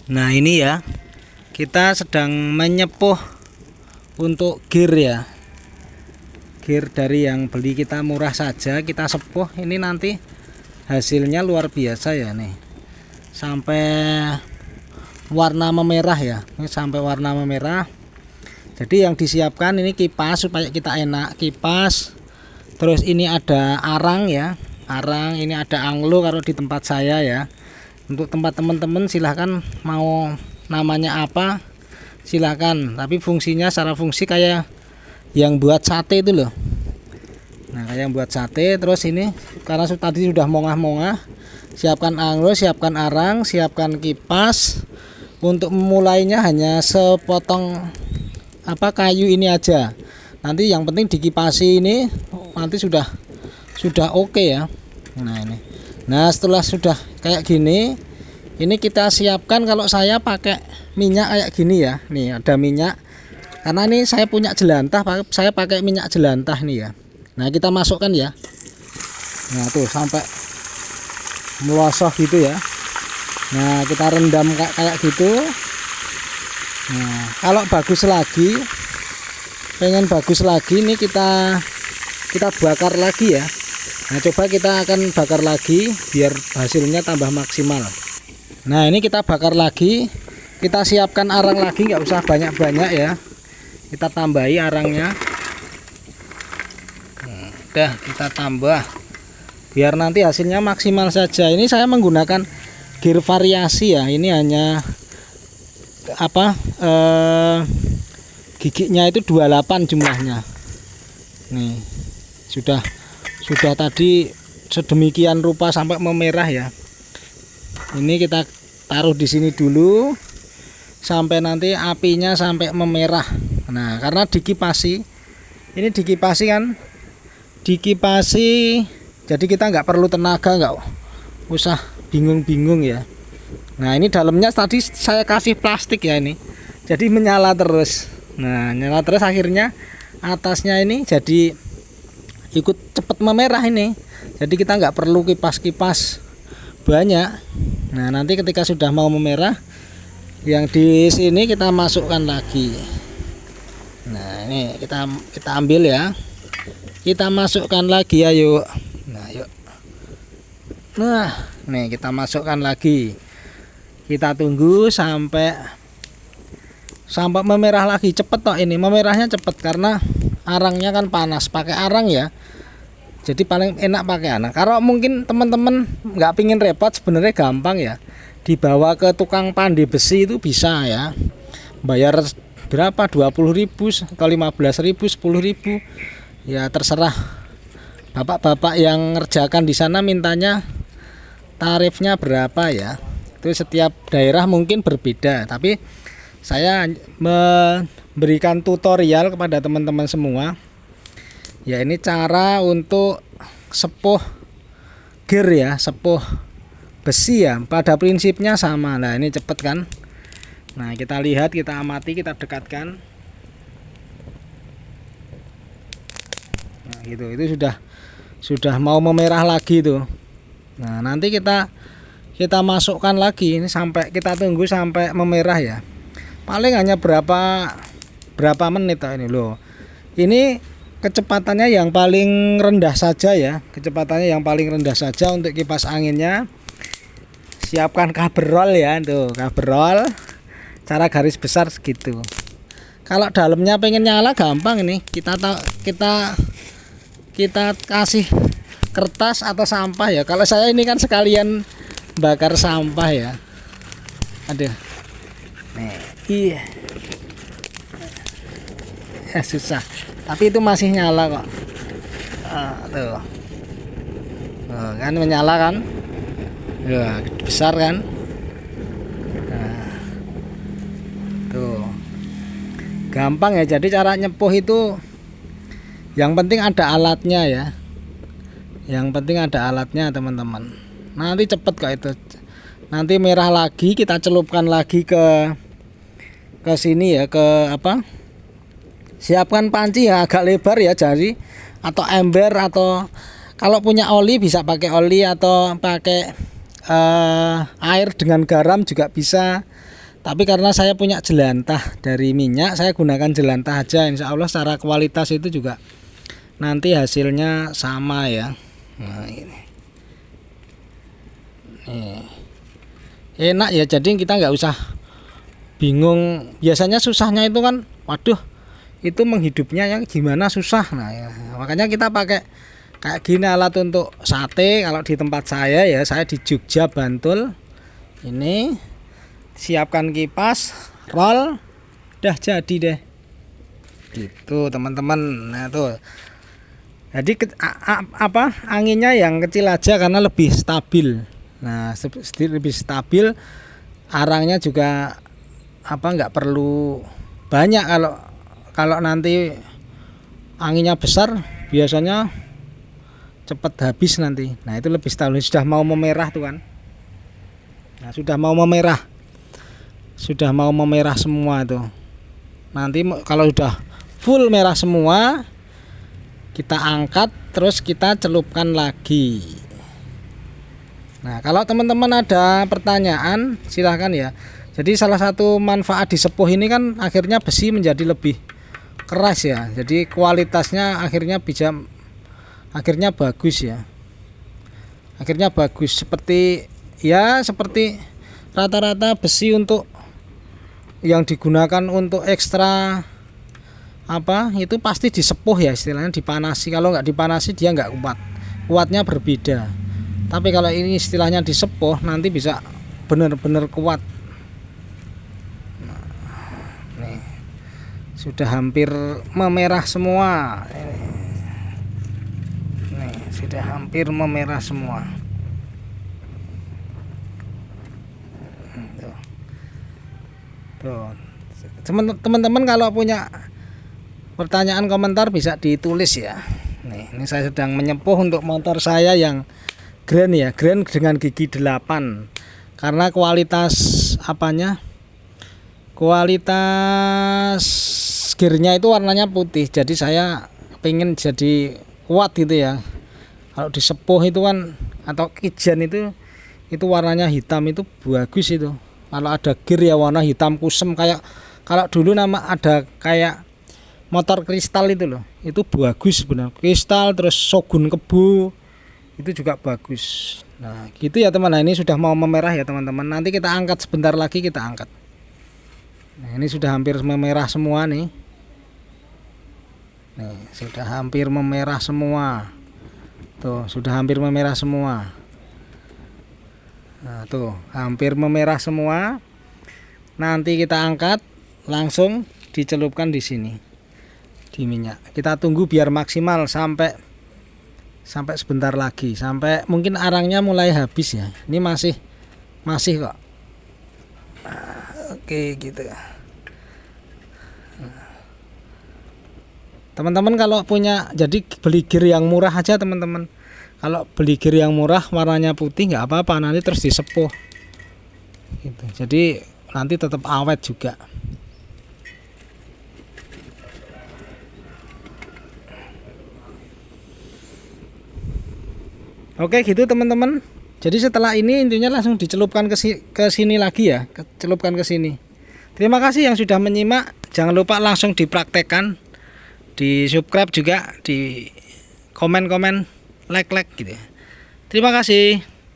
Nah ini ya, kita sedang menyepuh untuk gear ya. Gear dari yang beli kita murah saja, kita sepuh. Ini nanti hasilnya luar biasa ya nih. Sampai warna memerah ya. Ini sampai warna memerah. Jadi yang disiapkan ini kipas supaya kita enak kipas. Terus ini ada arang ya. Arang, ini ada anglo kalau di tempat saya ya. Untuk tempat teman-teman silahkan mau namanya apa silahkan, tapi fungsinya secara fungsi kayak yang buat sate itu loh. Nah kayak yang buat sate. Terus ini karena tadi sudah mongah-mongah, siapkan anglo, siapkan arang, siapkan kipas. Untuk memulainya hanya sepotong kayu ini aja. Nanti yang penting dikipasi ini nanti sudah oke ya. Nah ini. Nah setelah sudah kayak gini, ini kita siapkan. Kalau saya pakai minyak kayak gini ya. Nih ada minyak. Karena ini saya punya jelantah, saya pakai minyak jelantah nih ya. Nah kita masukkan ya. Nah tuh sampai melosok gitu ya. Nah kita rendam kayak gitu. Nah kalau bagus lagi, pengen bagus lagi nih kita bakar lagi ya. Nah coba kita akan bakar lagi biar hasilnya tambah maksimal. Nah ini kita bakar lagi, kita siapkan arang lagi, nggak usah banyak-banyak ya. Kita tambahi arangnya. Udah kita tambah biar nanti hasilnya maksimal saja. Ini saya menggunakan gear variasi ya. Ini hanya giginya itu 28 jumlahnya. Nih sudah tadi sedemikian rupa sampai memerah ya. Ini kita taruh di sini dulu sampai nanti apinya sampai memerah. Nah karena dikipasi, ini dikipasi kan, jadi kita nggak perlu tenaga, nggak usah bingung-bingung ya. Nah ini dalamnya tadi saya kasih plastik ya ini, jadi menyala terus. Nah nyala terus akhirnya atasnya ini jadi ikut cepat memerah ini. Jadi kita nggak perlu kipas-kipas banyak. Nah nanti ketika sudah mau memerah, yang di sini kita masukkan lagi. Nah ini kita ambil ya, kita masukkan lagi ya yuk. Nah yuk. Nah nih kita masukkan lagi. Kita tunggu sampai memerah lagi. Cepet toh ini, memerahnya cepet karena arangnya kan panas. Pakai arang ya, jadi paling enak pakai arang. Kalau mungkin teman-teman nggak pingin repot, sebenarnya gampang ya, dibawa ke tukang pandai besi itu bisa ya. Bayar berapa, 20.000 atau 15.000, 10.000 ya, terserah bapak-bapak yang ngerjakan di sana mintanya tarifnya berapa ya. Itu setiap daerah mungkin berbeda, tapi saya memberikan tutorial kepada teman-teman semua ya. Ini cara untuk sepuh gear ya, sepuh besi ya, pada prinsipnya sama. Nah ini cepet kan. Nah kita lihat, kita amati, kita dekatkan. Nah gitu, itu sudah mau memerah lagi tuh. Nah nanti kita masukkan lagi ini, sampai kita tunggu sampai memerah ya. Paling hanya berapa menit ini loh. Ini kecepatannya yang paling rendah saja ya. Kecepatannya yang paling rendah saja untuk kipas anginnya. Siapkan coverall ya, tuh coverall. Cara garis besar segitu. Kalau dalamnya pengen nyala gampang ini. Kita kasih kertas atau sampah ya. Kalau saya ini kan sekalian bakar sampah ya. Aduh. Nih, iya. Ya, susah. Tapi itu masih nyala kok. Tuh. Kan menyala kan? Ya, besar kan? Nah, tuh. Gampang ya. Jadi cara nyepuh itu yang penting ada alatnya ya. Yang penting ada alatnya teman-teman. Nanti cepet kok itu. Nanti merah lagi, kita celupkan lagi ke sini ya, siapkan panci yang agak lebar ya, jari atau ember, atau kalau punya oli bisa pakai oli atau pakai air dengan garam juga bisa. Tapi karena saya punya jelantah dari minyak, saya gunakan jelantah aja. Insya Allah secara kualitas itu juga nanti hasilnya sama ya. Nah ini nih. Enak ya, jadi kita nggak usah bingung. Biasanya susahnya itu kan, waduh itu menghidupnya yang gimana susah. Nah ya, makanya kita pakai kayak gini alat untuk sate. Kalau di tempat saya ya, saya di Jogja Bantul ini, siapkan kipas, roll, udah jadi deh gitu teman-teman. Nah tuh, jadi anginnya yang kecil aja karena lebih stabil. Nah lebih stabil, arangnya juga nggak perlu banyak. Kalau nanti anginnya besar biasanya cepat habis nanti. Nah itu lebih stabil. Sudah mau memerah tuh kan. Nah sudah mau memerah semua tuh. Nanti kalau sudah full merah semua, kita angkat terus kita celupkan lagi. Nah kalau teman-teman ada pertanyaan silahkan ya. Jadi salah satu manfaat disepuh ini kan akhirnya besi menjadi lebih keras ya. Jadi kualitasnya akhirnya bagus ya. Akhirnya bagus seperti rata-rata besi untuk yang digunakan untuk ekstra itu pasti disepuh ya, istilahnya dipanasi. Kalau nggak dipanasi dia nggak kuatnya berbeda. Tapi kalau ini istilahnya disepuh nanti bisa benar-benar kuat. Nah, nih sudah hampir memerah semua. Nih sudah hampir memerah semua. Tuh. Teman-teman kalau punya pertanyaan komentar bisa ditulis ya. Nih, ini saya sedang menyepuh untuk motor saya yang Grand ya, Grand dengan gigi 8. Karena kualitas kualitas gearnya itu warnanya putih. Jadi saya pengen jadi kuat gitu ya. Kalau disepuh itu kan, atau kijan itu warnanya hitam, itu bagus itu. Kalau ada gear ya warna hitam kusem, kayak kalau dulu ada kayak motor kristal itu loh, itu bagus benar. Kristal terus Shogun Kebu itu juga bagus. Nah gitu ya teman. Nah ini sudah mau memerah ya teman-teman. Nanti kita angkat sebentar lagi, kita angkat. Nah ini sudah hampir memerah semua nih. Nih sudah hampir memerah semua. Tuh sudah hampir memerah semua. Nah tuh hampir memerah semua. Nanti kita angkat, langsung dicelupkan di sini di minyak. Kita tunggu biar maksimal sampai sebentar lagi, sampai mungkin arangnya mulai habis ya. Ini masih kok. Oke gitu. Teman-teman kalau punya, jadi beli gear yang murah aja teman-teman. Kalau beli gear yang murah warnanya putih nggak apa-apa, nanti terus disepuh gitu. Jadi nanti tetap awet juga. Oke gitu teman-teman. Jadi setelah ini intinya langsung dicelupkan ke sini lagi ya, celupkan ke sini. Terima kasih yang sudah menyimak. Jangan lupa langsung dipraktekkan, di subscribe juga, di komen-komen, like gitu ya. Terima kasih.